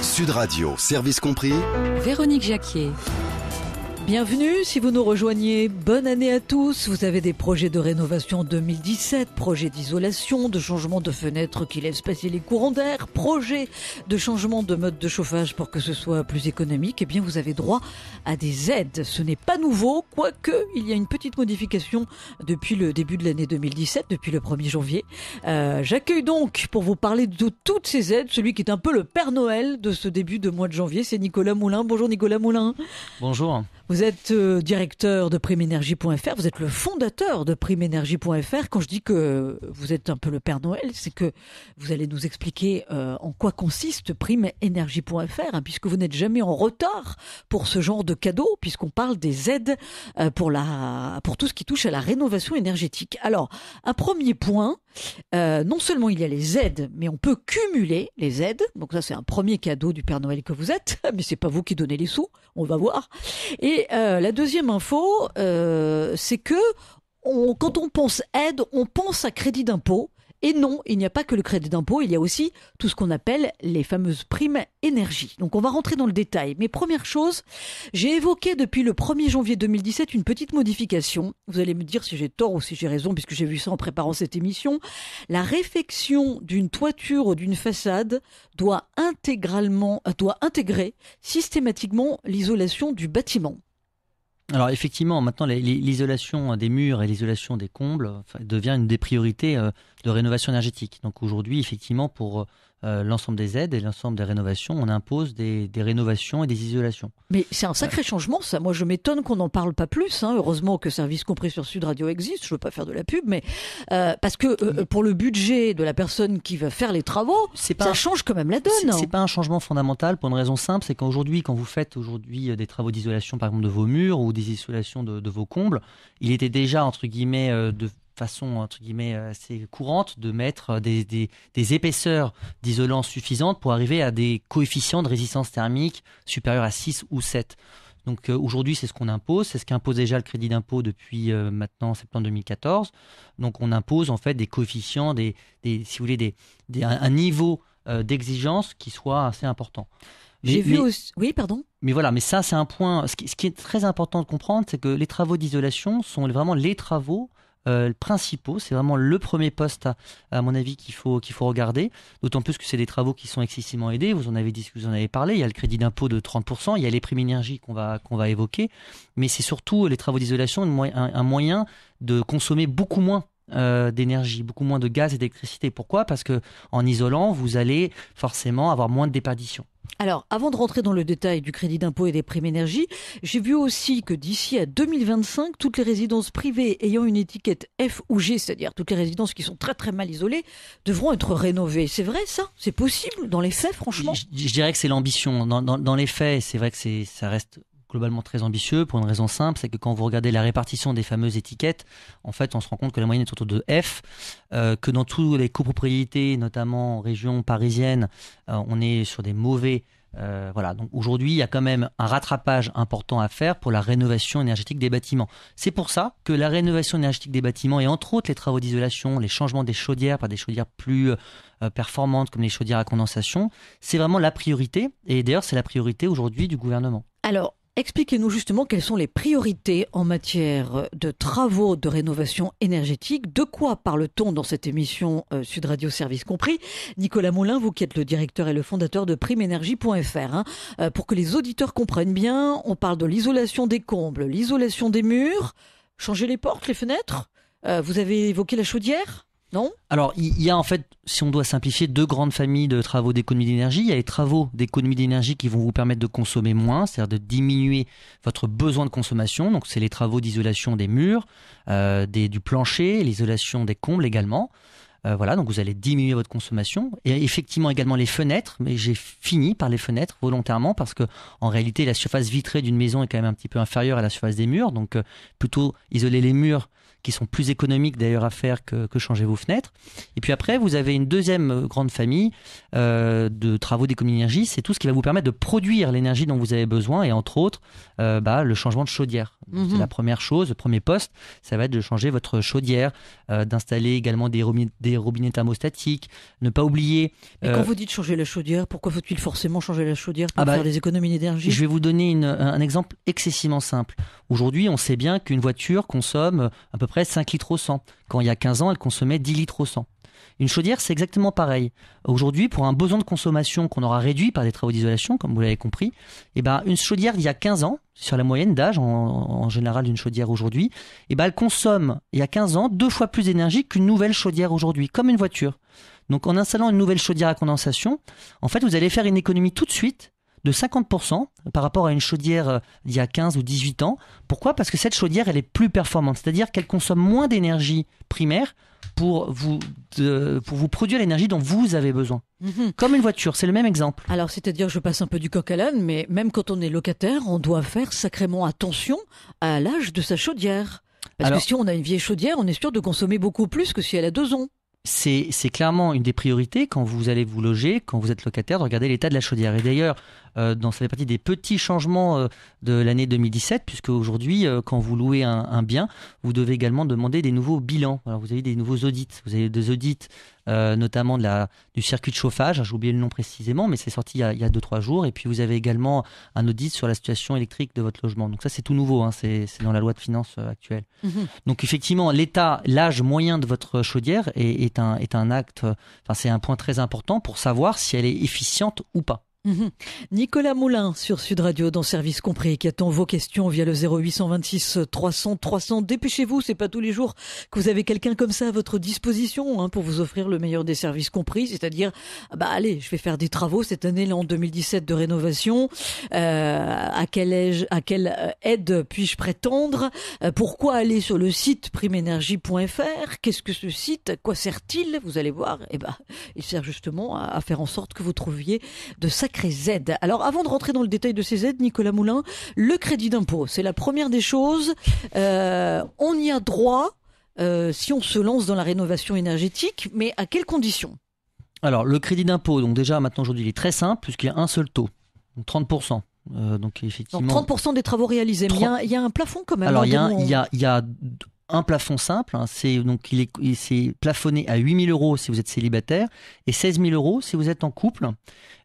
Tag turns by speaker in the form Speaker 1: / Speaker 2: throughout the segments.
Speaker 1: Sud Radio, service compris.
Speaker 2: Véronique Jacquier.
Speaker 3: Bienvenue, si vous nous rejoignez, bonne année à tous. Vous avez des projets de rénovation 2017, projets d'isolation, de changement de fenêtres qui laissent passer les courants d'air, projets de changement de mode de chauffage pour que ce soit plus économique. Eh bien, vous avez droit à des aides. Ce n'est pas nouveau, quoique il y a une petite modification depuis le début de l'année 2017, depuis le 1er janvier. J'accueille donc, pour vous parler de toutes ces aides, celui qui est un peu le Père Noël de ce début de mois de janvier, c'est Nicolas Moulin. Bonjour Nicolas Moulin.
Speaker 4: Bonjour.
Speaker 3: Vous êtes directeur de primeénergie.fr, vous êtes le fondateur de primeénergie.fr. Quand je dis que vous êtes un peu le Père Noël, c'est que vous allez nous expliquer en quoi consiste primeénergie.fr, puisque vous n'êtes jamais en retard pour ce genre de cadeau, puisqu'on parle des aides pour tout ce qui touche à la rénovation énergétique. Alors, un premier point, non seulement il y a les aides, mais on peut cumuler les aides. Donc ça, c'est un premier cadeau du Père Noël que vous êtes, mais c'est pas vous qui donnez les sous, on va voir. Et la deuxième info, c'est que quand on pense aide, on pense à crédit d'impôt. Et non, il n'y a pas que le crédit d'impôt, il y a aussi tout ce qu'on appelle les fameuses primes énergie. Donc on va rentrer dans le détail. Mais première chose, j'ai évoqué depuis le 1er janvier 2017 une petite modification. Vous allez me dire si j'ai tort ou si j'ai raison, puisque j'ai vu ça en préparant cette émission. La réfection d'une toiture ou d'une façade doit intégrer systématiquement l'isolation du bâtiment.
Speaker 4: Alors effectivement, maintenant l'isolation des murs et l'isolation des combles devient une des priorités de rénovation énergétique. Donc aujourd'hui, effectivement, pour l'ensemble des aides et l'ensemble des rénovations, on impose des rénovations et des isolations.
Speaker 3: Mais c'est un sacré changement, ça. Moi, je m'étonne qu'on n'en parle pas plus. Heureusement que Service Compris sur Sud Radio existe. Je veux pas faire de la pub, mais parce que pour le budget de la personne qui va faire les travaux, ça change quand même la donne.
Speaker 4: C'est pas un changement fondamental pour une raison simple, c'est quand vous faites des travaux d'isolation, par exemple de vos murs ou des isolations de vos combles, il était déjà entre guillemets de façon entre guillemets assez courante de mettre des épaisseurs d'isolants suffisantes pour arriver à des coefficients de résistance thermique supérieurs à 6 ou 7. Donc aujourd'hui, c'est ce qu'on impose, c'est ce qu'impose déjà le crédit d'impôt depuis maintenant septembre 2014. Donc on impose en fait des coefficients, si vous voulez, un niveau d'exigence qui soit assez important.
Speaker 3: Oui, pardon.
Speaker 4: Mais voilà, mais ça c'est un point. Ce qui est très important de comprendre, c'est que les travaux d'isolation sont vraiment les travaux principaux. C'est vraiment le premier poste, à mon avis, qu'il faut regarder. D'autant plus que c'est des travaux qui sont excessivement aidés. Vous en avez parlé. Il y a le crédit d'impôt de 30%. Il y a les primes énergie qu'on va évoquer. Mais c'est surtout les travaux d'isolation un moyen de consommer beaucoup moins d'énergie, beaucoup moins de gaz et d'électricité. Pourquoi ? Parce que en isolant, vous allez forcément avoir moins de déperdition.
Speaker 3: Alors, avant de rentrer dans le détail du crédit d'impôt et des primes énergie, j'ai vu aussi que d'ici à 2025, toutes les résidences privées ayant une étiquette F ou G, c'est-à-dire toutes les résidences qui sont très très mal isolées, devront être rénovées. C'est vrai ça ? C'est possible dans les faits, franchement ?
Speaker 4: Je dirais que c'est l'ambition. Dans les faits, c'est vrai que ça reste globalement très ambitieux pour une raison simple, c'est que quand vous regardez la répartition des fameuses étiquettes, en fait, on se rend compte que la moyenne est autour de F, que dans toutes les copropriétés, notamment en région parisienne, on est sur des mauvais. Voilà. Donc aujourd'hui, il y a quand même un rattrapage important à faire pour la rénovation énergétique des bâtiments. C'est pour ça que la rénovation énergétique des bâtiments et entre autres les travaux d'isolation, les changements des chaudières par des chaudières plus performantes comme les chaudières à condensation, c'est vraiment la priorité. Et d'ailleurs, c'est la priorité aujourd'hui du gouvernement.
Speaker 3: Alors, expliquez-nous justement quelles sont les priorités en matière de travaux de rénovation énergétique. De quoi parle-t-on dans cette émission Sud Radio Service Compris ? Nicolas Moulin, vous qui êtes le directeur et le fondateur de primeénergie.fr. Pour que les auditeurs comprennent bien, on parle de l'isolation des combles, l'isolation des murs, changer les portes, les fenêtres. Vous avez évoqué la chaudière ? Non ?
Speaker 4: Alors, il y a en fait, si on doit simplifier, deux grandes familles de travaux d'économie d'énergie. Il y a les travaux d'économie d'énergie qui vont vous permettre de consommer moins, c'est-à-dire de diminuer votre besoin de consommation. Donc, c'est les travaux d'isolation des murs, du plancher, l'isolation des combles également. Voilà, donc vous allez diminuer votre consommation. Et effectivement également les fenêtres, mais j'ai fini par les fenêtres volontairement parce que en réalité la surface vitrée d'une maison est quand même un petit peu inférieure à la surface des murs. Donc plutôt isoler les murs qui sont plus économiques d'ailleurs à faire que changer vos fenêtres. Et puis après, vous avez une deuxième grande famille de travaux d'économie d'énergie, c'est tout ce qui va vous permettre de produire l'énergie dont vous avez besoin, et entre autres, le changement de chaudière. C'est la première chose, le premier poste, ça va être de changer votre chaudière, d'installer également des robinets thermostatiques, ne pas oublier...
Speaker 3: Mais quand vous dites changer la chaudière, pourquoi faut-il forcément changer la chaudière pour faire des économies d'énergie?
Speaker 4: Je vais vous donner un exemple excessivement simple. Aujourd'hui, on sait bien qu'une voiture consomme à peu près 5 litres au 100. Quand il y a 15 ans, elle consommait 10 litres au 100. Une chaudière, c'est exactement pareil. Aujourd'hui, pour un besoin de consommation qu'on aura réduit par des travaux d'isolation, comme vous l'avez compris, une chaudière d'il y a 15 ans, sur la moyenne d'âge en général d'une chaudière aujourd'hui, elle consomme, il y a 15 ans, 2 fois plus d'énergie qu'une nouvelle chaudière aujourd'hui, comme une voiture. Donc en installant une nouvelle chaudière à condensation, en fait, vous allez faire une économie tout de suite de 50% par rapport à une chaudière d'il y a 15 ou 18 ans. Pourquoi ? Parce que cette chaudière, elle est plus performante, c'est-à-dire qu'elle consomme moins d'énergie primaire pour vous produire l'énergie dont vous avez besoin. Comme une voiture, c'est le même exemple.
Speaker 3: Alors, c'est-à-dire, je passe un peu du coq à l'âne, mais même quand on est locataire, on doit faire sacrément attention à l'âge de sa chaudière. Parce que si on a une vieille chaudière, on est sûr de consommer beaucoup plus que si elle a 2 ans.
Speaker 4: C'est clairement une des priorités quand vous allez vous loger, quand vous êtes locataire, de regarder l'état de la chaudière. Et d'ailleurs, ça fait partie des petits changements de l'année 2017, puisque aujourd'hui, quand vous louez un bien, vous devez également demander des nouveaux bilans. Alors, vous avez des nouveaux audits. Vous avez des audits notamment du circuit de chauffage. J'ai oublié le nom précisément, mais c'est sorti il y a 2-3 jours. Et puis, vous avez également un audit sur la situation électrique de votre logement. Donc ça, c'est tout nouveau. C'est dans la loi de finances actuelle. Donc effectivement, l'âge moyen de votre chaudière est un acte, c'est un point très important pour savoir si elle est efficiente ou pas.
Speaker 3: Nicolas Moulin sur Sud Radio dans Service Compris qui attend vos questions via le 0826 300 300. Dépêchez-vous, c'est pas tous les jours que vous avez quelqu'un comme ça à votre disposition pour vous offrir le meilleur des services compris, c'est-à-dire allez, je vais faire des travaux cette année là en 2017 de rénovation, à quelle aide puis-je prétendre, pourquoi aller sur le site primeénergie.fr, qu'est-ce que ce site, à quoi sert-il? Vous allez voir, il sert justement à faire en sorte que vous trouviez de sacrées aides. Alors avant de rentrer dans le détail de ces aides, Nicolas Moulin, le crédit d'impôt, c'est la première des choses. On y a droit si on se lance dans la rénovation énergétique, mais à quelles conditions?
Speaker 4: Alors le crédit d'impôt, donc déjà maintenant aujourd'hui il est très simple puisqu'il y a un seul taux, donc 30%. Donc effectivement.
Speaker 3: Donc 30% des travaux réalisés, mais il y a un plafond quand même.
Speaker 4: Alors il y a un plafond simple, c'est plafonné à 8 000 euros si vous êtes célibataire et 16 000 euros si vous êtes en couple.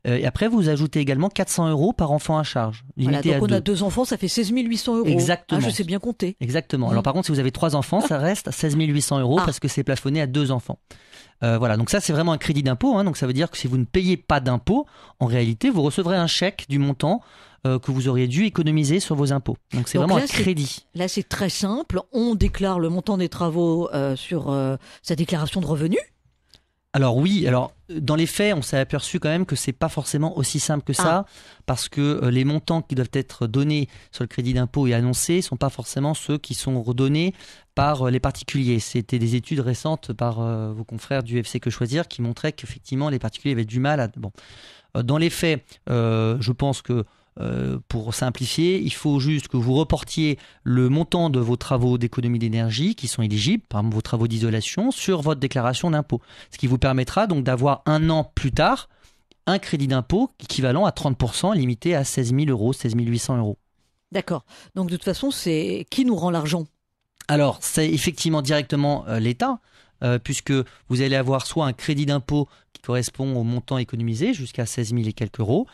Speaker 4: Et après, vous ajoutez également 400 euros par enfant à charge.
Speaker 3: Voilà, donc on a 2 enfants, ça fait 16 800 euros.
Speaker 4: Exactement.
Speaker 3: Je sais bien compter.
Speaker 4: Exactement. Alors par contre, si vous avez 3 enfants, ça reste 16 800 euros parce que c'est plafonné à 2 enfants. Voilà, donc ça c'est vraiment un crédit d'impôt. Donc ça veut dire que si vous ne payez pas d'impôt, en réalité, vous recevrez un chèque du montant que vous auriez dû économiser sur vos impôts. Donc c'est vraiment un crédit.
Speaker 3: Là c'est très simple, on déclare le montant des travaux sur sa déclaration de revenus.
Speaker 4: Alors oui, dans les faits, on s'est aperçu quand même que c'est pas forcément aussi simple que ça, parce que les montants qui doivent être donnés sur le crédit d'impôt et annoncés sont pas forcément ceux qui sont redonnés par les particuliers. C'était des études récentes par vos confrères du FC Que Choisir qui montraient qu'effectivement les particuliers avaient du mal à... Dans les faits, je pense que pour simplifier, il faut juste que vous reportiez le montant de vos travaux d'économie d'énergie qui sont éligibles, par exemple vos travaux d'isolation, sur votre déclaration d'impôt. Ce qui vous permettra donc d'avoir un an plus tard un crédit d'impôt équivalent à 30%, limité à 16 000 euros, 16 800 euros.
Speaker 3: D'accord. Donc de toute façon, c'est qui nous rend l'argent? Alors,
Speaker 4: c'est effectivement directement l'État, puisque vous allez avoir soit un crédit d'impôt qui correspond au montant économisé jusqu'à 16 000 et quelques euros,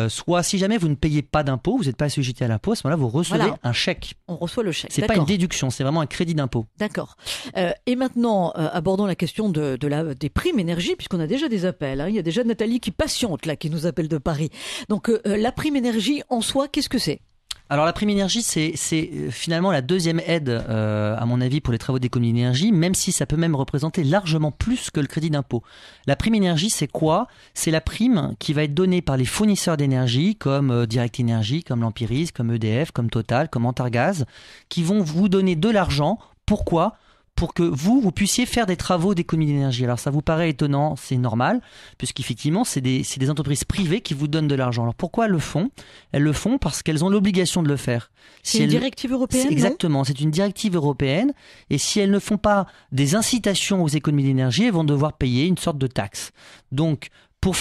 Speaker 4: soit si jamais vous ne payez pas d'impôt, vous n'êtes pas assujetti à l'impôt, à ce moment-là vous recevez un chèque.
Speaker 3: On reçoit le chèque.
Speaker 4: C'est pas une déduction, c'est vraiment un crédit d'impôt.
Speaker 3: D'accord. Et maintenant, abordons la question des primes énergie, puisqu'on a déjà des appels. Il y a déjà Nathalie qui patiente là, qui nous appelle de Paris. Donc la prime énergie en soi, qu'est-ce que c'est ?
Speaker 4: Alors la prime énergie, c'est finalement la deuxième aide, à mon avis, pour les travaux d'économie d'énergie, même si ça peut même représenter largement plus que le crédit d'impôt. La prime énergie, c'est quoi ? C'est la prime qui va être donnée par les fournisseurs d'énergie, comme Direct Énergie, comme l'Empiris, comme EDF, comme Total, comme Antargaz, qui vont vous donner de l'argent. Pourquoi ? pour que vous puissiez faire des travaux d'économie d'énergie. Alors ça vous paraît étonnant, c'est normal, puisqu'effectivement c'est des entreprises privées qui vous donnent de l'argent. Alors pourquoi elles le font ? Elles le font parce qu'elles ont l'obligation de le faire.
Speaker 3: C'est une directive européenne, non ?
Speaker 4: Exactement, c'est une directive européenne, et si elles ne font pas des incitations aux économies d'énergie, elles vont devoir payer une sorte de taxe. Donc pour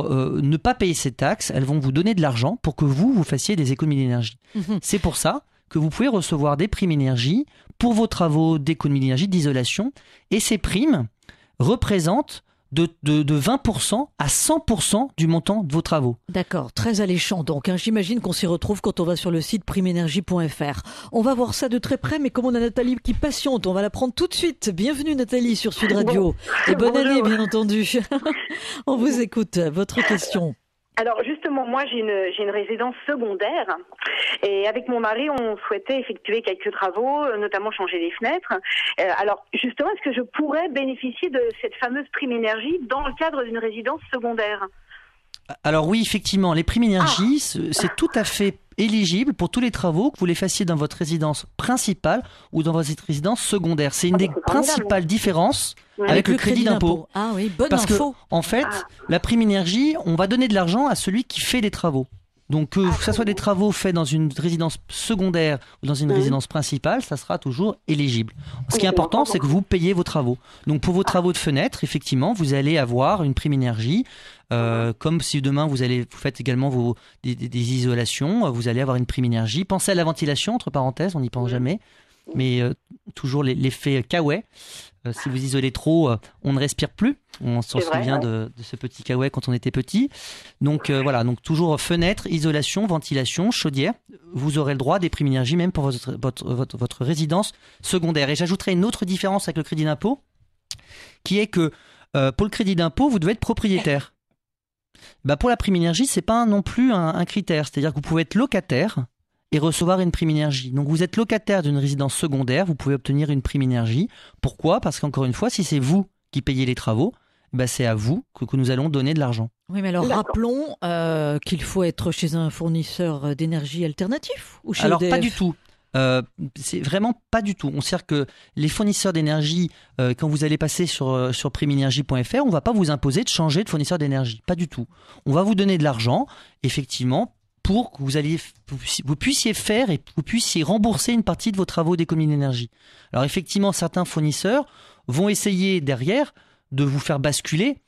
Speaker 4: ne pas payer ces taxes, elles vont vous donner de l'argent pour que vous fassiez des économies d'énergie. C'est pour ça que vous pouvez recevoir des primes énergie pour vos travaux d'économie d'énergie, d'isolation, et ces primes représentent de 20% à 100% du montant de vos travaux.
Speaker 3: D'accord, très alléchant donc. J'imagine qu'on s'y retrouve quand on va sur le site primeénergie.fr. On va voir ça de très près, mais comme on a Nathalie qui patiente, on va la prendre tout de suite. Bienvenue Nathalie sur Sud Radio. Et bonne année bien entendu. On vous écoute, votre question.
Speaker 2: Alors justement, moi j'ai une résidence secondaire et avec mon mari on souhaitait effectuer quelques travaux, notamment changer les fenêtres. Alors justement, est-ce que je pourrais bénéficier de cette fameuse prime énergie dans le cadre d'une résidence secondaire ?
Speaker 4: Alors oui, effectivement, les primes énergie, c'est tout à fait éligible pour tous les travaux, que vous les fassiez dans votre résidence principale ou dans votre résidence secondaire. C'est une des principales différences avec le crédit d'impôt.
Speaker 3: Ah oui, bonne
Speaker 4: Parce
Speaker 3: info.
Speaker 4: que, en fait, la prime énergie, on va donner de l'argent à celui qui fait des travaux. Donc que ce soit des travaux faits dans une résidence secondaire ou dans une résidence principale, ça sera toujours éligible. Ce qui est important, c'est que vous payez vos travaux. Donc pour vos travaux de fenêtre, effectivement, vous allez avoir une prime énergie. Comme si demain vous faites également des isolations, vous allez avoir une prime énergie. Pensez à la ventilation, entre parenthèses, on n'y pense jamais. Mais toujours l'effet Kawaii. Si vous isolez trop, on ne respire plus. On s'en souvient de ce petit Kawaii quand on était petit. Donc voilà, donc toujours fenêtre, isolation, ventilation, chaudière. Vous aurez le droit des primes énergie même pour votre résidence secondaire. Et j'ajouterai une autre différence avec le crédit d'impôt, qui est que pour le crédit d'impôt, vous devez être propriétaire. Pour la prime énergie, c'est pas non plus un critère. C'est-à-dire que vous pouvez être locataire et recevoir une prime énergie. Donc vous êtes locataire d'une résidence secondaire, vous pouvez obtenir une prime énergie. Pourquoi ? Parce qu'encore une fois, si c'est vous qui payez les travaux, c'est à vous que nous allons donner de l'argent.
Speaker 3: Oui, mais alors rappelons qu'il faut être chez un fournisseur d'énergie alternatif ou chez
Speaker 4: Alors
Speaker 3: EDF.
Speaker 4: Pas du tout. C'est vraiment pas du tout. On sait que les fournisseurs d'énergie, quand vous allez passer sur primeénergie.fr, on va pas vous imposer de changer de fournisseur d'énergie. Pas du tout. On va vous donner de l'argent, effectivement, pour que vous puissiez faire et vous puissiez rembourser une partie de vos travaux d'économie d'énergie. Alors effectivement, certains fournisseurs vont essayer derrière de vous faire basculer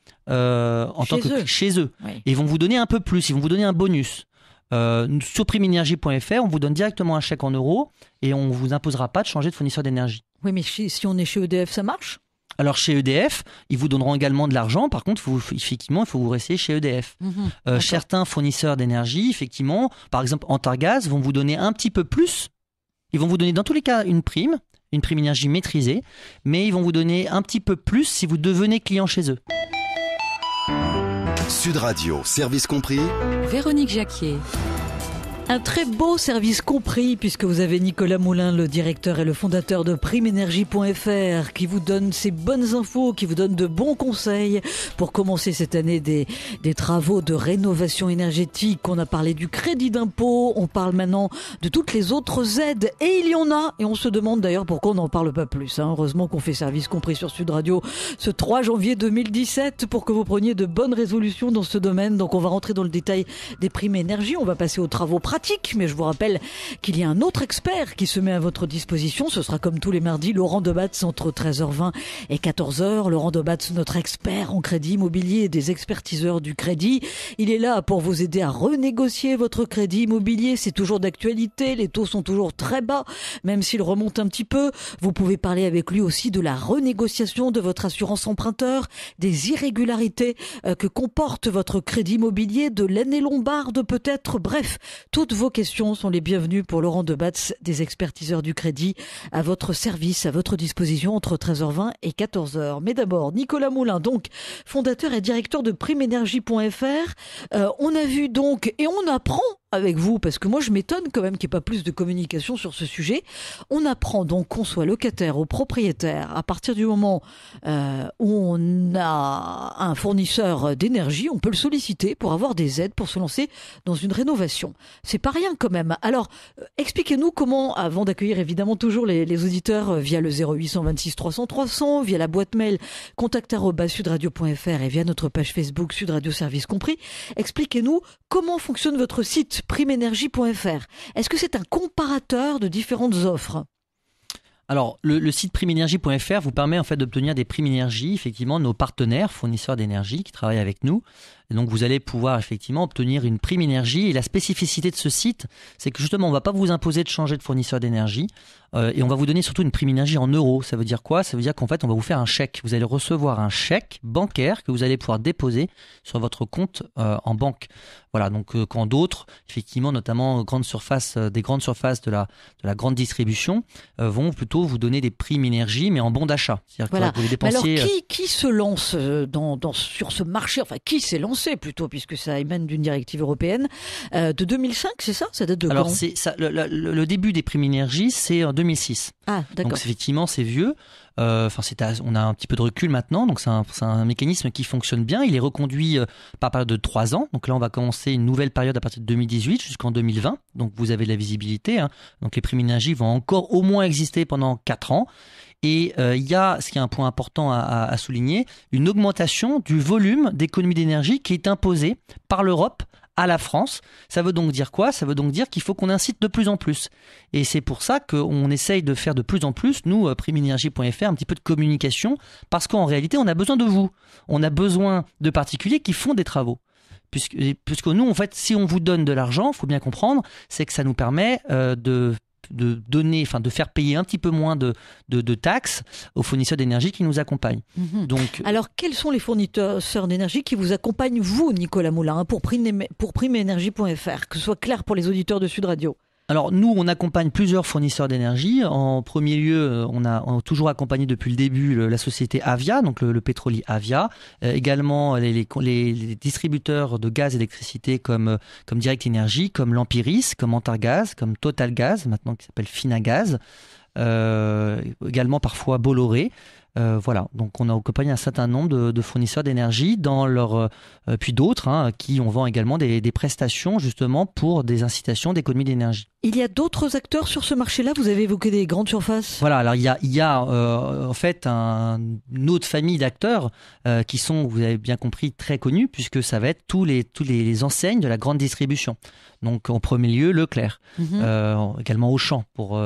Speaker 4: chez eux. Oui. Et vont vous donner un peu plus, ils vont vous donner un bonus. Sur primeénergie.fr, on vous donne directement un chèque en euros et on ne vous imposera pas de changer de fournisseur d'énergie.
Speaker 3: Oui, mais si on est chez EDF, ça marche ?
Speaker 4: Alors chez EDF, ils vous donneront également de l'argent. Par contre, effectivement, il faut vous rester chez EDF. Certains fournisseurs d'énergie, effectivement, par exemple Antargaz, vont vous donner un petit peu plus. Ils vont vous donner dans tous les cas une prime énergie maîtrisée, mais ils vont vous donner un petit peu plus si vous devenez client chez eux.
Speaker 1: Sud Radio, service compris.
Speaker 5: Véronique Jacquier.
Speaker 3: Un très beau service compris, puisque vous avez Nicolas Moulin, le directeur et le fondateur de primeénergie.fr, qui vous donne ces bonnes infos, qui vous donne de bons conseils pour commencer cette année des travaux de rénovation énergétique. On a parlé du crédit d'impôt, on parle maintenant de toutes les autres aides, et il y en a, et on se demande d'ailleurs pourquoi on n'en parle pas plus. Heureusement qu'on fait service compris sur Sud Radio ce 3 janvier 2017 pour que vous preniez de bonnes résolutions dans ce domaine. Donc on va rentrer dans le détail des primes énergie, on va passer aux travaux pratiques. Mais je vous rappelle qu'il y a un autre expert qui se met à votre disposition. Ce sera comme tous les mardis, Laurent Debatz entre 13h20 et 14h. Laurent Debatz, notre expert en crédit immobilier et des expertiseurs du crédit. Il est là pour vous aider à renégocier votre crédit immobilier. C'est toujours d'actualité. Les taux sont toujours très bas, même s'ils remontent un petit peu. Vous pouvez parler avec lui aussi de la renégociation de votre assurance emprunteur, des irrégularités que comporte votre crédit immobilier, de l'année lombarde peut-être. Bref, toutes vos questions sont les bienvenues pour Laurent Debatz, des expertiseurs du crédit, à votre service, à votre disposition entre 13h20 et 14h. Mais d'abord, Nicolas Moulin, donc fondateur et directeur de primeénergie.fr. On a vu donc, et on apprend avec vous, parce que moi je m'étonne quand même qu'il n'y ait pas plus de communication sur ce sujet. On apprend donc qu'on soit locataire ou propriétaire à partir du moment où on a un fournisseur d'énergie, on peut le solliciter pour avoir des aides pour se lancer dans une rénovation. C'est pas rien quand même. Alors, expliquez-nous comment, avant d'accueillir évidemment toujours les auditeurs via le 0826 300 300, via la boîte mail contact@sudradio.fr et via notre page Facebook Sud Radio Service Compris, expliquez-nous comment fonctionne votre site primenergie.fr. Est-ce que c'est un comparateur de différentes offres ?
Speaker 4: Alors, le site primenergie.fr vous permet en fait d'obtenir des primes énergie, effectivement, nos partenaires, fournisseurs d'énergie qui travaillent avec nous. Et donc, vous allez pouvoir effectivement obtenir une prime énergie. Et la spécificité de ce site, c'est que justement, on ne va pas vous imposer de changer de fournisseur d'énergie. Et on va vous donner surtout une prime énergie en euros. Ça veut dire quoi ? Ça veut dire qu'en fait, on va vous faire un chèque. Vous allez recevoir un chèque bancaire que vous allez pouvoir déposer sur votre compte en banque. Voilà, donc quand d'autres, effectivement, notamment des grandes surfaces de la grande distribution, vont plutôt vous donner des primes énergie, mais en bon d'achat. C'est-à-dire
Speaker 3: voilà.
Speaker 4: que vous les dépensiez...
Speaker 3: Alors, qui se lance sur ce marché ? Enfin, qui s'est lancé plutôt, puisque ça émane d'une directive européenne de 2005, c'est ça ? Ça date de
Speaker 4: Alors,
Speaker 3: quand ?
Speaker 4: le début des primes énergie, c'est en 2006.
Speaker 3: Ah, d'accord.
Speaker 4: Donc, effectivement, c'est vieux. On a un petit peu de recul maintenant, donc c'est un mécanisme qui fonctionne bien. Il est reconduit par période de 3 ans. Donc là, on va commencer une nouvelle période à partir de 2018 jusqu'en 2020. Donc vous avez de la visibilité. Donc les primes énergie vont encore au moins exister pendant 4 ans. Et il y a, ce qui est un point important à souligner, une augmentation du volume d'économie d'énergie qui est imposée par l'Europe à la France. Ça veut donc dire quoi ? Ça veut donc dire qu'il faut qu'on incite de plus en plus. Et c'est pour ça qu'on essaye de faire de plus en plus, nous, primenergie.fr, un petit peu de communication, parce qu'en réalité, on a besoin de vous. On a besoin de particuliers qui font des travaux. Puisque nous, en fait, si on vous donne de l'argent, il faut bien comprendre, c'est que ça nous permet de faire payer un petit peu moins de taxes aux fournisseurs d'énergie qui nous accompagnent.
Speaker 3: Mmh.
Speaker 4: Donc,
Speaker 3: alors, quels sont les fournisseurs d'énergie qui vous accompagnent, vous, Nicolas Moulin, pour primenergie.fr, que ce soit clair pour les auditeurs de Sud Radio ?
Speaker 4: Alors nous, on accompagne plusieurs fournisseurs d'énergie. En premier lieu, on a toujours accompagné depuis le début la société Avia, donc le pétrolier Avia. Également les distributeurs de gaz et d'électricité comme Direct Energy, comme Lampiris, comme Antargaz, comme Total Gaz, maintenant qui s'appelle Finagaz. Également parfois Bolloré. Voilà, donc on a accompagné un certain nombre de fournisseurs d'énergie puis d'autres qui on vend également des prestations justement pour des incitations d'économie d'énergie.
Speaker 3: Il y a d'autres acteurs sur ce marché-là ? Vous avez évoqué des grandes surfaces.
Speaker 4: Voilà, alors il y a en fait une autre famille d'acteurs qui sont, vous avez bien compris, très connus puisque ça va être tous les enseignes de la grande distribution. Donc en premier lieu Leclerc, également Auchan pour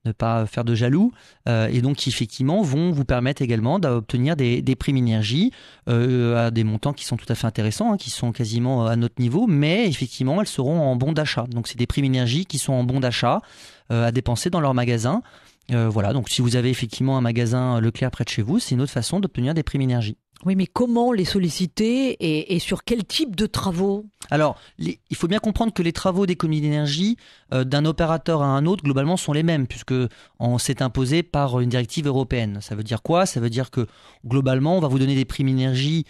Speaker 4: ne pas faire de jaloux, et donc qui effectivement vont vous permettre également d'obtenir des primes énergie à des montants qui sont tout à fait intéressants, qui sont quasiment à notre niveau, mais effectivement elles seront en bon d'achat. Donc c'est des primes énergie qui sont en bon d'achat à dépenser dans leur magasin. Voilà, donc si vous avez effectivement un magasin Leclerc près de chez vous, c'est une autre façon d'obtenir des primes énergie.
Speaker 3: Oui, mais comment les solliciter et sur quel type de travaux ?
Speaker 4: Alors, il faut bien comprendre que les travaux d'économie d'énergie d'un opérateur à un autre, globalement, sont les mêmes, puisque on s'est imposé par une directive européenne. Ça veut dire quoi ? Ça veut dire que, globalement, on va vous donner des primes énergie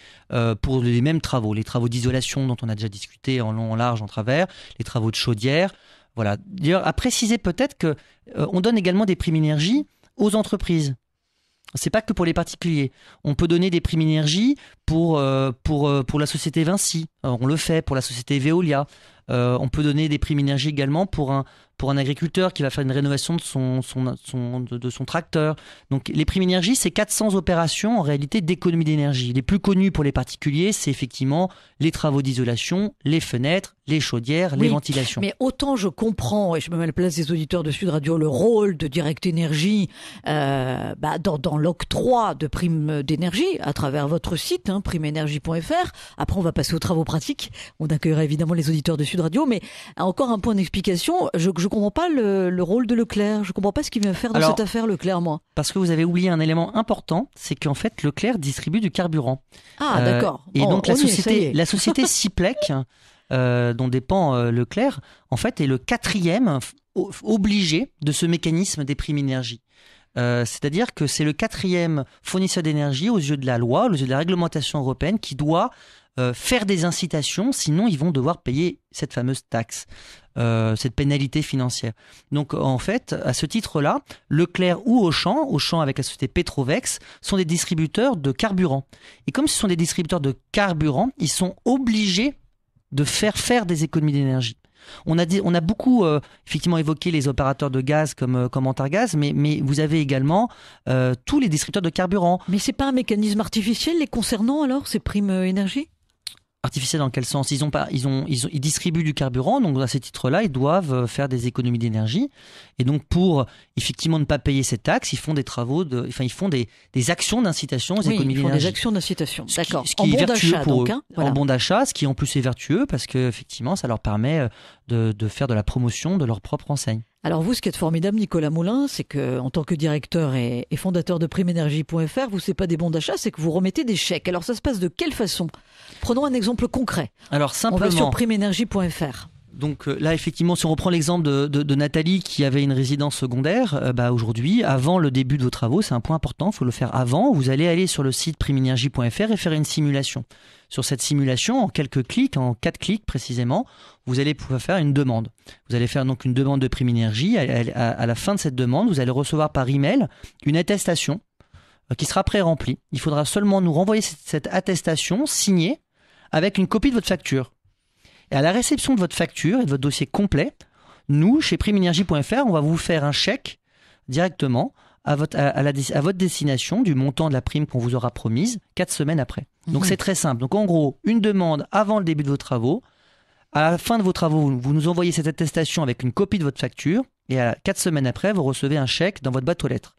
Speaker 4: pour les mêmes travaux. Les travaux d'isolation dont on a déjà discuté en long, en large, en travers, les travaux de chaudière. Voilà. D'ailleurs, à préciser peut-être qu'on donne également des primes énergie aux entreprises. C'est pas que pour les particuliers. On peut donner des primes énergie pour la société Vinci. On le fait pour la société Veolia. On peut donner des primes énergie également pour un agriculteur qui va faire une rénovation de son tracteur. Donc les primes énergie, c'est 400 opérations en réalité d'économie d'énergie. Les plus connues pour les particuliers, c'est effectivement les travaux d'isolation, les fenêtres, les chaudières, les ventilations.
Speaker 3: Mais autant je comprends, et je me mets à la place des auditeurs de Sud Radio, le rôle de Direct Energy dans l'octroi de primes d'énergie à travers votre site, primenergie.fr. Après, on va passer aux travaux pratiques. On accueillera évidemment les auditeurs de Sud Radio, mais encore un point d'explication. Je comprends pas le rôle de Leclerc. Je comprends pas ce qu'il vient faire dans cette affaire, Leclerc, moi.
Speaker 4: Parce que vous avez oublié un élément important, c'est qu'en fait, Leclerc distribue du carburant.
Speaker 3: Ah, d'accord.
Speaker 4: Et donc la société Siplec, dont dépend Leclerc, en fait, est le 4e obligé de ce mécanisme des primes énergie. C'est-à-dire que c'est le 4e fournisseur d'énergie aux yeux de la loi, aux yeux de la réglementation européenne, qui doit faire des incitations, sinon ils vont devoir payer cette fameuse taxe. cette pénalité financière. Donc en fait, à ce titre-là, Leclerc ou Auchan avec la société Petrovex, sont des distributeurs de carburant. Et comme ce sont des distributeurs de carburant, ils sont obligés de faire des économies d'énergie. On a beaucoup effectivement évoqué les opérateurs de gaz comme Antargaz, mais vous avez également tous les distributeurs de carburant.
Speaker 3: Mais c'est pas un mécanisme artificiel les concernant alors, ces primes énergie ?
Speaker 4: Artificiel dans quel sens ? Ils distribuent du carburant, donc à ce titre-là, ils doivent faire des économies d'énergie. Et donc pour effectivement ne pas payer cette taxe, ils font des travaux, ils font des actions d'incitation aux économies d'énergie.
Speaker 3: Ils font des actions d'incitation. D'accord.
Speaker 4: Ce qui est vertueux pour eux.
Speaker 3: Voilà.
Speaker 4: En bon d'achat, ce qui en plus est vertueux parce que effectivement, ça leur permet de faire de la promotion de leur propre enseigne.
Speaker 3: Alors vous, ce qui est formidable, Nicolas Moulin, c'est que en tant que directeur et fondateur de primeénergie.fr, vous, c'est pas des bons d'achat, c'est que vous remettez des chèques. Alors ça se passe de quelle façon ? Prenons un exemple concret.
Speaker 4: Alors simplement,
Speaker 3: on va sur primeénergie.fr.
Speaker 4: Donc là, effectivement, si on reprend l'exemple de Nathalie qui avait une résidence secondaire, aujourd'hui, avant le début de vos travaux, c'est un point important, il faut le faire avant. Vous allez aller sur le site primeénergie.fr et faire une simulation. Sur cette simulation, en quelques clics, en 4 clics précisément, vous allez pouvoir faire une demande. Vous allez faire donc une demande de Prime Énergie. À la fin de cette demande, vous allez recevoir par email une attestation qui sera pré-remplie. Il faudra seulement nous renvoyer cette attestation signée avec une copie de votre facture. Et à la réception de votre facture et de votre dossier complet, nous, chez primeénergie.fr, on va vous faire un chèque directement à votre destination du montant de la prime qu'on vous aura promise 4 semaines après. Donc c'est très simple. Donc en gros, une demande avant le début de vos travaux. À la fin de vos travaux, vous nous envoyez cette attestation avec une copie de votre facture et 4 semaines après, vous recevez un chèque dans votre boîte aux lettres.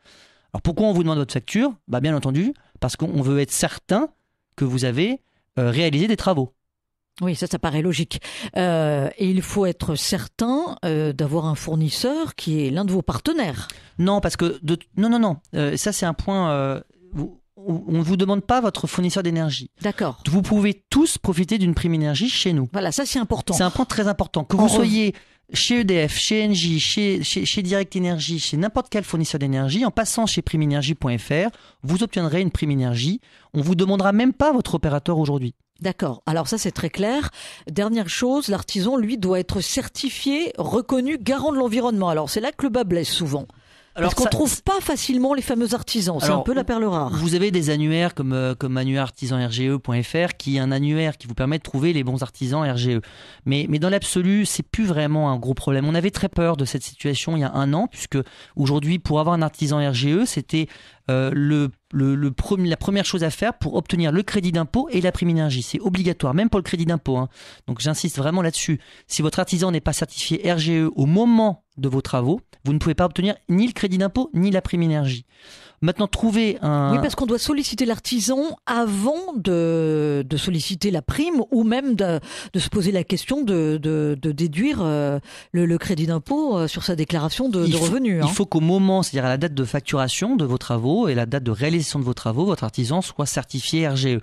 Speaker 4: Alors pourquoi on vous demande votre facture ? Bien entendu, parce qu'on veut être certain que vous avez réalisé des travaux.
Speaker 3: Oui, ça paraît logique. Et il faut être certain d'avoir un fournisseur qui est l'un de vos partenaires.
Speaker 4: Non, parce que non. Ça c'est un point. On ne vous demande pas votre fournisseur d'énergie.
Speaker 3: D'accord.
Speaker 4: Vous pouvez tous profiter d'une prime énergie chez nous.
Speaker 3: Voilà, ça c'est important.
Speaker 4: C'est un point très important. Que vous soyez chez EDF, chez Engie, chez Direct Énergie, chez n'importe quel fournisseur d'énergie, en passant chez primeénergie.fr, vous obtiendrez une prime énergie. On vous demandera même pas votre opérateur aujourd'hui.
Speaker 3: D'accord. Alors ça, c'est très clair. Dernière chose, l'artisan, lui, doit être certifié, reconnu, garant de l'environnement. Alors c'est là que le bas blesse souvent. Parce qu'on ne trouve pas facilement les fameux artisans. C'est un peu la perle rare.
Speaker 4: Vous avez des annuaires comme annuaire artisan RGE.fr qui est un annuaire qui vous permet de trouver les bons artisans RGE. Mais dans l'absolu, c'est plus vraiment un gros problème. On avait très peur de cette situation il y a 1 an, puisque aujourd'hui, pour avoir un artisan RGE, c'était la première chose à faire pour obtenir le crédit d'impôt et la prime énergie. C'est obligatoire, même pour le crédit d'impôt. Donc j'insiste vraiment là-dessus. Si votre artisan n'est pas certifié RGE au moment de vos travaux, vous ne pouvez pas obtenir ni le crédit d'impôt ni la prime énergie. Maintenant, trouver un...
Speaker 3: Oui, parce qu'on doit solliciter l'artisan avant de solliciter la prime ou même de se poser la question de déduire le crédit d'impôt sur sa déclaration de revenus.
Speaker 4: Il faut qu'au moment, c'est-à-dire à la date de facturation de vos travaux et la date de réalisation de vos travaux, votre artisan soit certifié RGE.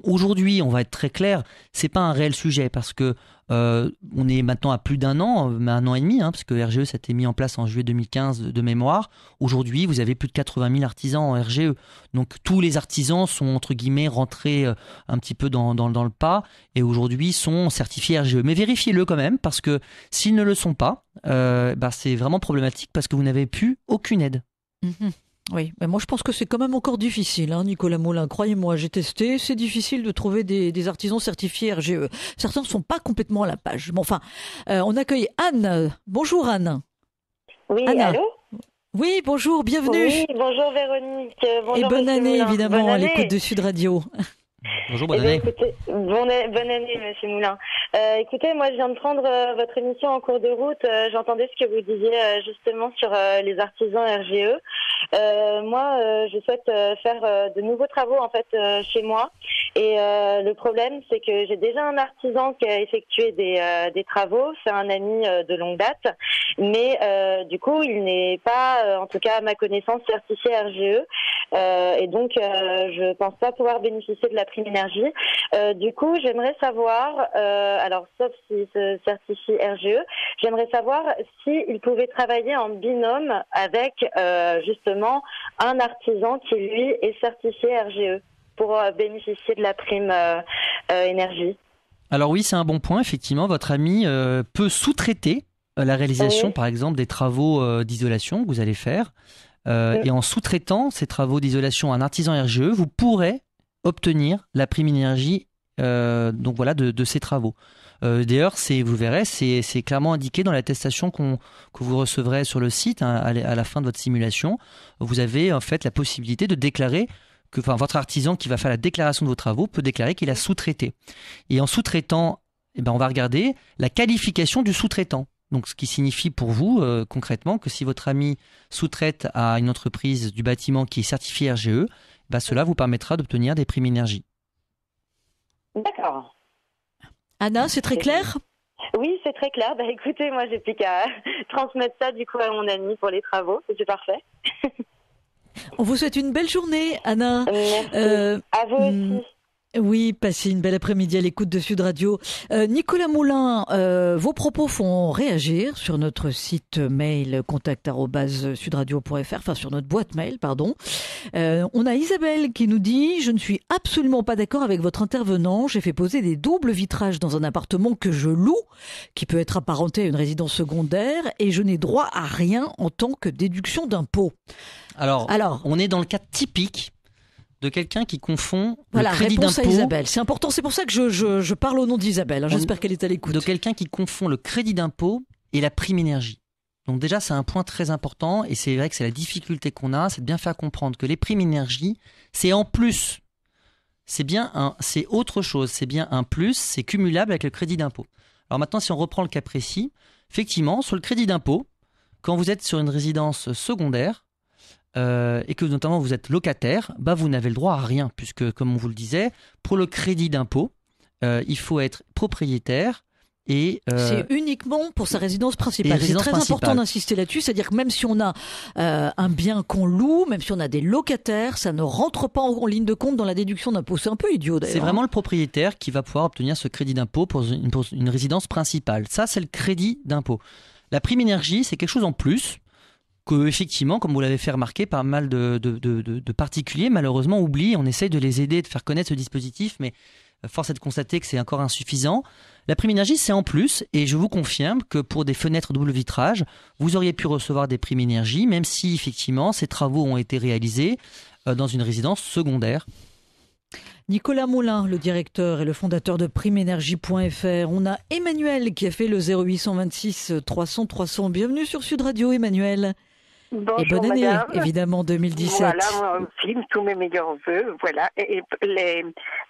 Speaker 4: Aujourd'hui, on va être très clair, c'est pas un réel sujet parce que on est maintenant à plus d'1 an, mais 1 an et demi, parce que RGE ça a été mis en place en juillet 2015 de mémoire. Aujourd'hui, vous avez plus de 80 000 artisans en RGE. Donc tous les artisans sont entre guillemets rentrés un petit peu dans le pas et aujourd'hui sont certifiés RGE. Mais vérifiez-le quand même parce que s'ils ne le sont pas, c'est vraiment problématique parce que vous n'avez plus aucune aide.
Speaker 3: Mmh. Oui, mais moi je pense que c'est quand même encore difficile, Nicolas Moulin. Croyez-moi, j'ai testé, c'est difficile de trouver des artisans certifiés RGE. Certains ne sont pas complètement à la page. Bon, enfin, on accueille Anne. Bonjour Anne.
Speaker 5: Oui,
Speaker 3: Anna.
Speaker 5: allô ?
Speaker 3: Oui, bonjour, bienvenue.
Speaker 5: Oui, bonjour Véronique. Bonjour
Speaker 3: et bonne année
Speaker 5: Moulin.
Speaker 3: évidemment
Speaker 5: bonne
Speaker 3: à
Speaker 5: année.
Speaker 3: l'écoute de Sud Radio.
Speaker 4: Bonjour, bonne année.
Speaker 5: Écoutez, bonne année, Monsieur Moulin. Écoutez, moi, je viens de prendre votre émission en cours de route. J'entendais ce que vous disiez justement sur les artisans RGE. Moi, je souhaite faire de nouveaux travaux en fait chez moi. Et le problème, c'est que j'ai déjà un artisan qui a effectué des travaux. C'est un ami de longue date, mais du coup, il n'est pas, en tout cas à ma connaissance, certifié RGE. Et donc, je pense pas pouvoir bénéficier de la prime énergie. Du coup, j'aimerais savoir, alors sauf s'il se certifie RGE, j'aimerais savoir s'il pouvait travailler en binôme avec justement un artisan qui lui est certifié RGE pour bénéficier de la prime énergie.
Speaker 4: Alors oui, c'est un bon point. Effectivement, votre ami peut sous-traiter la réalisation, par exemple, des travaux d'isolation que vous allez faire. Et en sous-traitant ces travaux d'isolation à un artisan RGE, vous pourrez obtenir la prime énergie de ces travaux. D'ailleurs, vous verrez, c'est clairement indiqué dans l'attestation que vous recevrez sur le site à la fin de votre simulation. Vous avez en fait la possibilité de déclarer votre artisan qui va faire la déclaration de vos travaux peut déclarer qu'il a sous-traité. Et en sous-traitant, on va regarder la qualification du sous-traitant. Donc, ce qui signifie pour vous, concrètement, que si votre ami sous-traite à une entreprise du bâtiment qui est certifiée RGE, cela vous permettra d'obtenir des primes énergie.
Speaker 5: D'accord.
Speaker 3: Anna, c'est très clair ?
Speaker 5: Oui, c'est très clair. Écoutez, moi, j'ai plus qu'à transmettre ça du coup à mon ami pour les travaux. C'est parfait.
Speaker 3: On vous souhaite une belle journée, Anna.
Speaker 5: Merci. À vous aussi.
Speaker 3: Oui, passez une belle après-midi à l'écoute de Sud Radio. Nicolas Moulin, vos propos font réagir sur notre site mail contact@sudradio.fr, enfin sur notre boîte mail, pardon. On a Isabelle qui nous dit « Je ne suis absolument pas d'accord avec votre intervenant. J'ai fait poser des doubles vitrages dans un appartement que je loue, qui peut être apparenté à une résidence secondaire, et je n'ai droit à rien en tant que déduction d'impôt. »
Speaker 4: Alors, on est dans le cas typique de quelqu'un qui confond le crédit
Speaker 3: réponse
Speaker 4: d'impôt.
Speaker 3: À Isabelle. C'est important, c'est pour ça que je parle au nom d'Isabelle. J'espère qu'elle est à l'écoute.
Speaker 4: De quelqu'un qui confond le crédit d'impôt et la prime énergie. Donc déjà, c'est un point très important et c'est vrai que c'est la difficulté qu'on a, c'est de bien faire comprendre que les primes énergie, c'est en plus. C'est autre chose, c'est bien un plus, c'est cumulable avec le crédit d'impôt. Alors maintenant, si on reprend le cas précis, effectivement, sur le crédit d'impôt, quand vous êtes sur une résidence secondaire, et que notamment vous êtes locataire, vous n'avez le droit à rien, puisque comme on vous le disait, pour le crédit d'impôt, il faut être propriétaire et
Speaker 3: c'est uniquement pour sa résidence principale. C'est très important d'insister là-dessus, c'est-à-dire que même si on a un bien qu'on loue, même si on a des locataires, ça ne rentre pas en ligne de compte dans la déduction d'impôt. C'est un peu idiot d'ailleurs.
Speaker 4: C'est vraiment le propriétaire qui va pouvoir obtenir ce crédit d'impôt pour une résidence principale. Ça, c'est le crédit d'impôt. La prime énergie, c'est quelque chose en plus que, effectivement, comme vous l'avez fait remarquer, pas mal de particuliers, malheureusement, oublient. On essaye de les aider, de faire connaître ce dispositif, mais force est de constater que c'est encore insuffisant. La prime énergie, c'est en plus, et je vous confirme que pour des fenêtres double vitrage, vous auriez pu recevoir des primes énergie, même si, effectivement, ces travaux ont été réalisés dans une résidence secondaire.
Speaker 3: Nicolas Moulin, le directeur et le fondateur de primeénergie.fr. On a Emmanuel qui a fait le 0826 300 300. Bienvenue sur Sud Radio, Emmanuel.
Speaker 6: Bonjour,
Speaker 3: et bonne année,
Speaker 6: madame.
Speaker 3: Évidemment, 2017.
Speaker 6: Voilà, moi aussi, tous mes meilleurs vœux. Voilà. Et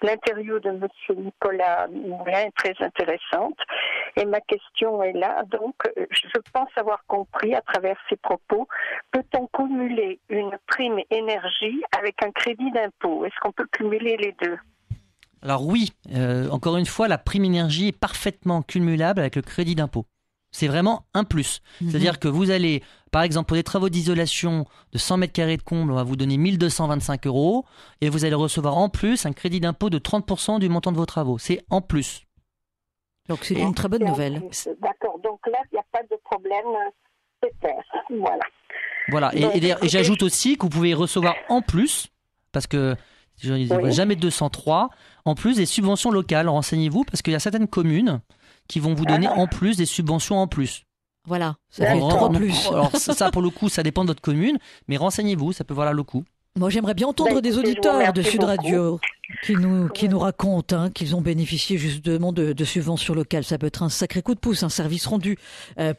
Speaker 6: l'interview de M. Nicolas Moulin est très intéressante. Et ma question est là. Donc, je pense avoir compris à travers ses propos, peut-on cumuler une prime énergie avec un crédit d'impôt? Est-ce qu'on peut cumuler les deux?
Speaker 4: Alors oui, encore une fois, la prime énergie est parfaitement cumulable avec le crédit d'impôt. C'est vraiment un plus. C'est-à-dire que vous allez, par exemple, pour des travaux d'isolation de 100 mètres carrés de comble, on va vous donner 1 225 € et vous allez recevoir en plus un crédit d'impôt de 30% du montant de vos travaux. C'est en plus.
Speaker 3: Donc c'est une très bonne nouvelle.
Speaker 6: D'accord, donc là, il n'y a pas de problème. C'est clair.
Speaker 4: Voilà. Et j'ajoute aussi que vous pouvez recevoir en plus, parce que je ne dirais jamais 203, en plus des subventions locales. Renseignez-vous, parce qu'il y a certaines communes qui vont vous donner en plus des subventions en plus.
Speaker 3: Voilà, ça fait 3 plus.
Speaker 4: Alors ça, pour le coup, ça dépend de votre commune, mais renseignez-vous, ça peut valoir le coup.
Speaker 3: Moi, j'aimerais bien entendre des auditeurs de Sud Radio qui nous racontent qu'ils ont bénéficié justement de subventions locales. Ça peut être un sacré coup de pouce, un service rendu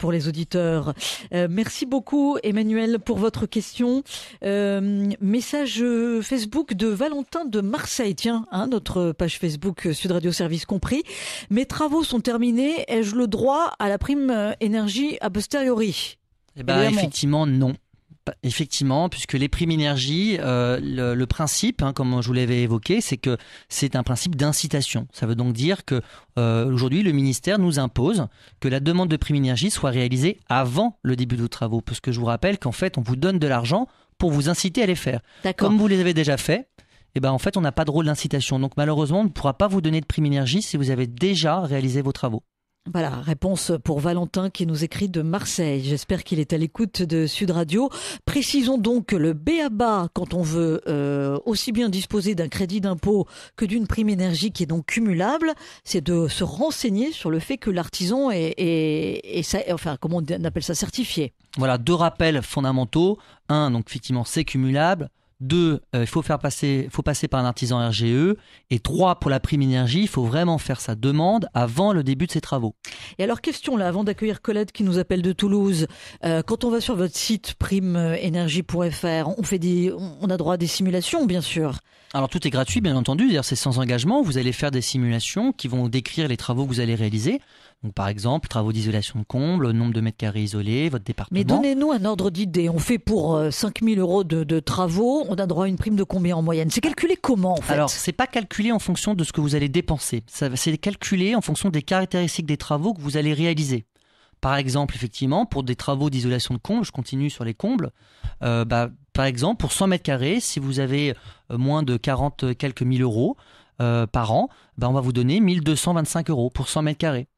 Speaker 3: pour les auditeurs. Merci beaucoup, Emmanuel, pour votre question. Message Facebook de Valentin de Marseille. Tiens, notre page Facebook Sud Radio Service compris. Mes travaux sont terminés. Ai-je le droit à la prime énergie a posteriori?
Speaker 4: Effectivement, non. Effectivement, puisque les primes énergie, le principe, comme je vous l'avais évoqué, c'est que c'est un principe d'incitation. Ça veut donc dire que aujourd'hui, le ministère nous impose que la demande de prime énergie soit réalisée avant le début de vos travaux. Parce que je vous rappelle qu'en fait, on vous donne de l'argent pour vous inciter à les faire. Comme vous les avez déjà fait, en fait, on n'a pas de rôle d'incitation. Donc malheureusement, on ne pourra pas vous donner de prime énergie si vous avez déjà réalisé vos travaux.
Speaker 3: Voilà, réponse pour Valentin qui nous écrit de Marseille. J'espère qu'il est à l'écoute de Sud Radio. Précisons donc que le b.a.-ba, quand on veut aussi bien disposer d'un crédit d'impôt que d'une prime énergie qui est donc cumulable, c'est de se renseigner sur le fait que l'artisan est comment on appelle ça, certifié.
Speaker 4: Voilà, 2 rappels fondamentaux. 1, donc effectivement, c'est cumulable. 2, il faut passer par un artisan RGE. Et 3, pour la prime énergie, il faut vraiment faire sa demande avant le début de ses travaux.
Speaker 3: Et alors, question là, avant d'accueillir Colette qui nous appelle de Toulouse, quand on va sur votre site primeenergie.fr, on a droit à des simulations, bien sûr.
Speaker 4: Alors tout est gratuit, bien entendu, d'ailleurs c'est sans engagement. Vous allez faire des simulations qui vont décrire les travaux que vous allez réaliser. Donc par exemple, travaux d'isolation de combles, nombre de mètres carrés isolés, votre département.
Speaker 3: Mais donnez-nous un ordre d'idée. On fait pour 5 000 € de travaux, on a droit à une prime de combien en moyenne? C'est calculé comment en fait?
Speaker 4: Alors c'est pas calculé en fonction de ce que vous allez dépenser. C'est calculé en fonction des caractéristiques des travaux que vous allez réaliser. Par exemple, effectivement, pour des travaux d'isolation de combles, je continue sur les combles, par exemple, pour 100 mètres carrés, si vous avez moins de 40 quelques mille euros par an, on va vous donner 1 225 € pour 100 mètres carrés.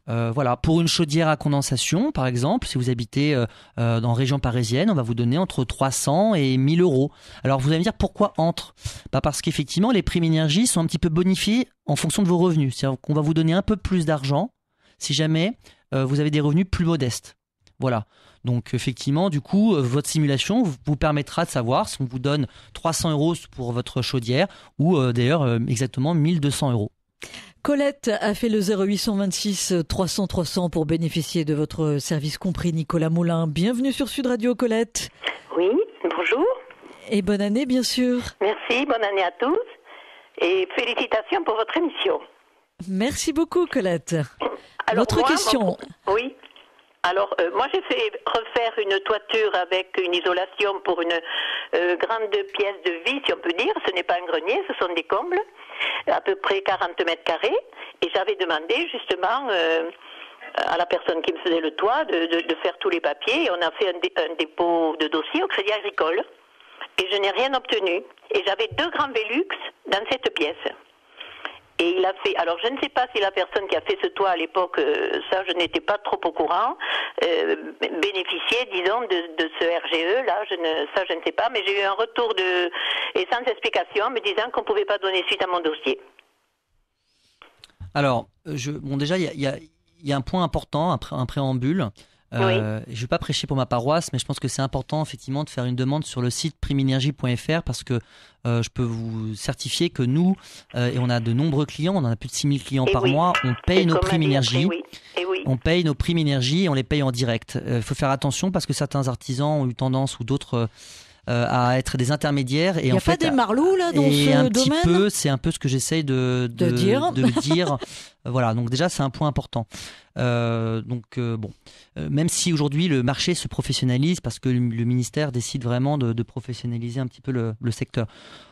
Speaker 4: Voilà. Pour une chaudière à condensation, par exemple, si vous habitez dans région parisienne, on va vous donner entre 300 et 1 000 €. Alors vous allez me dire pourquoi entre? Parce qu'effectivement, les primes énergie sont un petit peu bonifiées en fonction de vos revenus. C'est-à-dire qu'on va vous donner un peu plus d'argent si jamais vous avez des revenus plus modestes. Voilà. Donc effectivement, du coup, votre simulation vous permettra de savoir si on vous donne 300 € pour votre chaudière ou d'ailleurs exactement 1 200 €.
Speaker 3: Colette a fait le 0826 300 300 pour bénéficier de votre service compris. Nicolas Moulin, bienvenue sur Sud Radio, Colette.
Speaker 7: Oui, bonjour.
Speaker 3: Et bonne année, bien sûr.
Speaker 7: Merci, bonne année à tous. Et félicitations pour votre émission.
Speaker 3: Merci beaucoup, Colette.
Speaker 7: Alors,
Speaker 3: Votre question.
Speaker 7: Oui. Alors, moi, j'ai fait refaire une toiture avec une isolation pour une grande pièce de vie, si on peut dire. Ce n'est pas un grenier, ce sont des combles, à peu près 40 mètres carrés. Et j'avais demandé, justement, à la personne qui me faisait le toit de faire tous les papiers. Et on a fait un dépôt de dossier au Crédit Agricole. Et je n'ai rien obtenu. Et j'avais 2 grands Velux dans cette pièce. Et il a fait, alors je ne sais pas si la personne qui a fait ce toit à l'époque, ça je n'étais pas trop au courant, bénéficiait, disons, de ce RGE, là, je ne sais pas, mais j'ai eu un retour et sans explication, me disant qu'on ne pouvait pas donner suite à mon dossier.
Speaker 4: Alors, déjà, il y a un point important, un préambule.
Speaker 7: Oui.
Speaker 4: Je ne vais pas prêcher pour ma paroisse, mais je pense que c'est important effectivement de faire une demande sur le site primeenergie.fr parce que je peux vous certifier que nous, et on a de nombreux clients, on en a plus de 6 000 clients par mois, on paye nos primes énergie.
Speaker 7: Oui.
Speaker 4: On paye nos primes énergie et on les paye en direct. Il faut faire attention parce que certains artisans ont eu tendance ou d'autres à être des intermédiaires. Et
Speaker 3: il n'y a pas des marlous là dans ce domaine?
Speaker 4: C'est un peu ce que j'essaye de
Speaker 3: dire.
Speaker 4: Voilà, donc déjà c'est un point important. Même si aujourd'hui le marché se professionnalise parce que le ministère décide vraiment de professionnaliser un petit peu le secteur.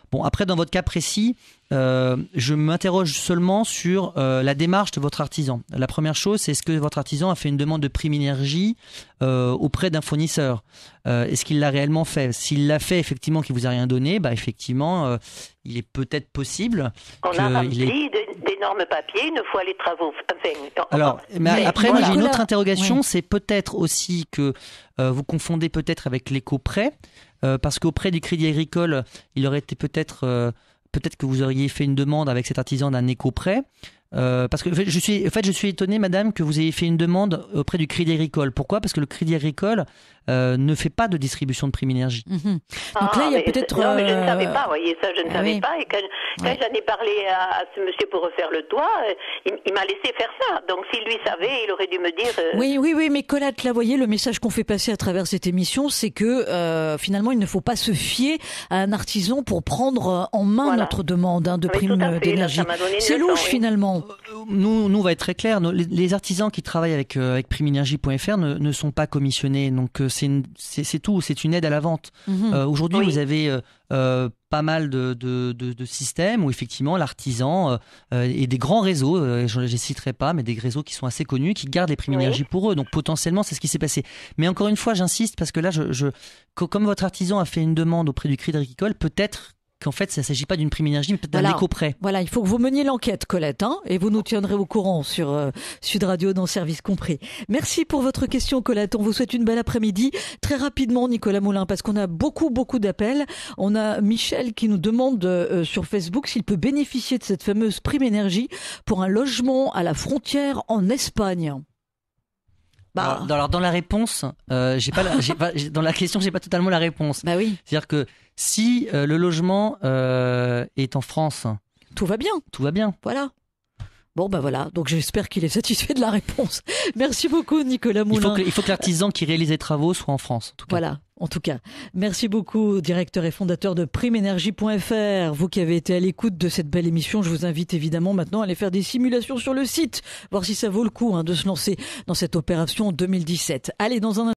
Speaker 4: Bon, après, dans votre cas précis, je m'interroge seulement sur la démarche de votre artisan. La première chose, c'est est-ce que votre artisan a fait une demande de prime énergie auprès d'un fournisseur? Est-ce qu'il l'a réellement fait? S'il l'a fait, effectivement, qu'il vous a rien donné, effectivement, il est peut-être possible.
Speaker 7: On a rempli d'énormes papiers une fois les travaux.
Speaker 4: Alors, après, moi, j'ai une autre interrogation, c'est peut-être aussi que vous confondez peut-être avec l'éco-prêt. Parce qu'auprès du Crédit Agricole, il aurait été peut-être que vous auriez fait une demande avec cet artisan d'un éco-prêt. Parce que je suis étonné, madame, que vous ayez fait une demande auprès du Crédit Agricole. Pourquoi? Parce que le Crédit Agricole ne fait pas de distribution de prime énergie.
Speaker 3: Donc là, il y a peut-être...
Speaker 7: Non, mais je ne savais pas, voyez, ça, je ne savais pas. Et quand j'en ai parlé à ce monsieur pour refaire le toit, il m'a laissé faire ça. Donc s'il lui savait, il aurait dû me dire...
Speaker 3: Oui, mais Colette, là, voyez, le message qu'on fait passer à travers cette émission, c'est que finalement, il ne faut pas se fier à un artisan pour prendre en main notre demande de prime d'énergie. C'est louche, finalement.
Speaker 4: Nous, on va être très clair. Les artisans qui travaillent avec primeenergie.fr ne sont pas commissionnés. Donc, c'est tout. C'est une aide à la vente. Aujourd'hui, vous avez pas mal de systèmes où effectivement l'artisan et des grands réseaux, je ne les citerai pas, mais des réseaux qui sont assez connus, qui gardent les primes énergie pour eux. Donc potentiellement, c'est ce qui s'est passé. Mais encore une fois, j'insiste parce que là, comme votre artisan a fait une demande auprès du Crédit Agricole, peut-être qu'en fait, ça ne s'agit pas d'une prime énergie, mais peut-être d'un éco-prêt.
Speaker 3: Voilà, il faut que vous meniez l'enquête, Colette, et vous nous tiendrez au courant sur Sud Radio dans Service Compris. Merci pour votre question, Colette. On vous souhaite une belle après-midi. Très rapidement, Nicolas Moulin, parce qu'on a beaucoup d'appels. On a Michel qui nous demande sur Facebook s'il peut bénéficier de cette fameuse prime énergie pour un logement à la frontière en Espagne.
Speaker 4: Alors dans la réponse, dans la question, j'ai pas totalement la réponse.
Speaker 3: Bah oui.
Speaker 4: C'est-à-dire que si le logement est en France,
Speaker 3: tout va bien.
Speaker 4: Tout va bien.
Speaker 3: Voilà. Bon, voilà. Donc, j'espère qu'il est satisfait de la réponse. Merci beaucoup, Nicolas Moulin.
Speaker 4: Il faut que l'artisan qui réalise les travaux soit en France, en tout cas.
Speaker 3: Voilà. En tout cas, merci beaucoup, directeur et fondateur de PrimeEnergie.fr. Vous qui avez été à l'écoute de cette belle émission, je vous invite évidemment maintenant à aller faire des simulations sur le site, voir si ça vaut le coup de se lancer dans cette opération 2017. Allez, dans un